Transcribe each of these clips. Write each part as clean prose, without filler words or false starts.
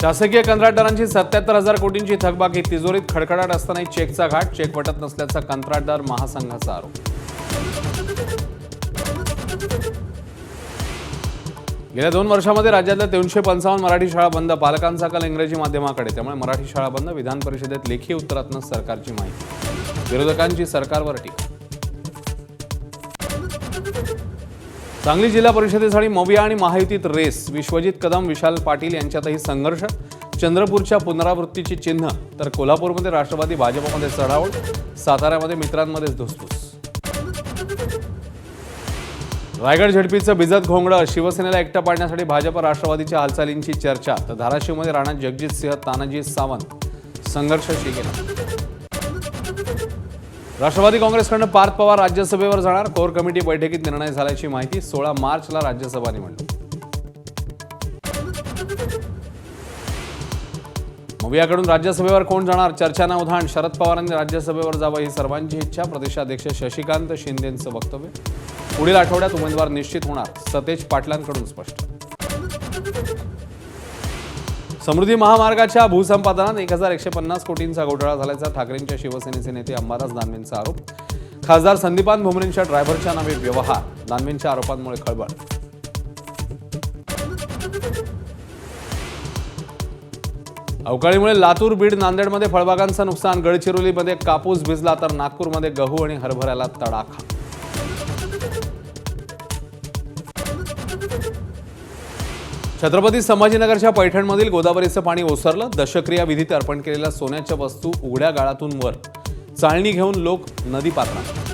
शासकीय कंत्राटदारांची 77,000 कोटींची थकबाकी, तिजोरीत खडखडाट असतानाही चेकचा घाट, चेक पटत नसल्याचा कंत्राटदार महासंघाचा आरोप. गेल्या 2 वर्षांमध्ये राज्यातल्या 355 मराठी शाळा बंद, पालकांचा कल इंग्रजी माध्यमाकडे, त्यामुळे मराठी शाळा बंद. विधान परिषदेत लेखी उत्तरातनं सरकारची माहिती, विरोधकांची सरकारवर टीका. सांगली जिल्हा परिषदेसाठी मोबिया आणि महायुतीत रेस, विश्वजित कदम विशाल पाटील यांच्यातही संघर्ष. चंद्रपूरच्या पुनरावृत्तीची चिन्ह, तर कोल्हापूरमध्ये राष्ट्रवादी भाजपमध्ये चढाओढ, साताऱ्यामध्ये मित्रांमध्येच धुसफूस. रायगड झडपीचं भिजत घोंगडं, शिवसेनेला एकटं पाडण्यासाठी भाजप राष्ट्रवादीच्या हालचालींची चर्चा. तर धाराशिवमध्ये राणा जगजित सिंह तानाजी सावंत संघर्ष शिगेला. राष्ट्रवादी काँग्रेसकडून पार्थ पवार राज्यसभेवर जाणार, कोर कमिटी बैठकीत निर्णय झाल्याची माहिती. 16 मार्चला राज्यसभा निवडणूक. मोबियाकडून राज्यसभेवर कोण जाणार, चर्चांना उधाण. शरद पवारांनी राज्यसभेवर जावं ही सर्वांची इच्छा, प्रदेशाध्यक्ष शशिकांत शिंदेंचं वक्तव्य. पुढील आठवड्यात उमेदवार निश्चित होणार, सतेज पाटलांकडून स्पष्ट. समृद्धी महामार्गाच्या भूसंपादनात 1,150 कोटींचा घोटाळा झाल्याचा ठाकरेंच्या शिवसेनेचे नेते अंबादास दानवेंचा आरोप. खासदार संदीपान भुमरेंच्या ड्रायव्हरच्या नावे व्यवहार, दानवेंच्या आरोपांमुळे खळबळ. अवकाळीमुळे लातूर, बीड, नांदेडमध्ये फळबागांचं नुकसान. गडचिरोलीमध्ये कापूस भिजला, तर नागपूरमध्ये गहू आणि हरभऱ्याला तडाखा. छत्रपती संभाजीनगरच्या पैठणमधील गोदावरीचं पाणी ओसरलं. दशक्रिया विधीत अर्पण केलेल्या सोन्याच्या वस्तू उघड्या गाळातून वर, चाळणी घेऊन लोक नदी पात्रात.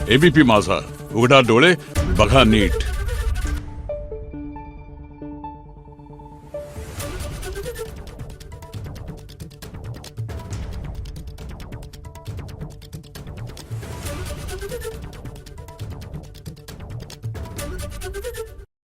एबीपी माझा, उघडा डोळे बघा नीट.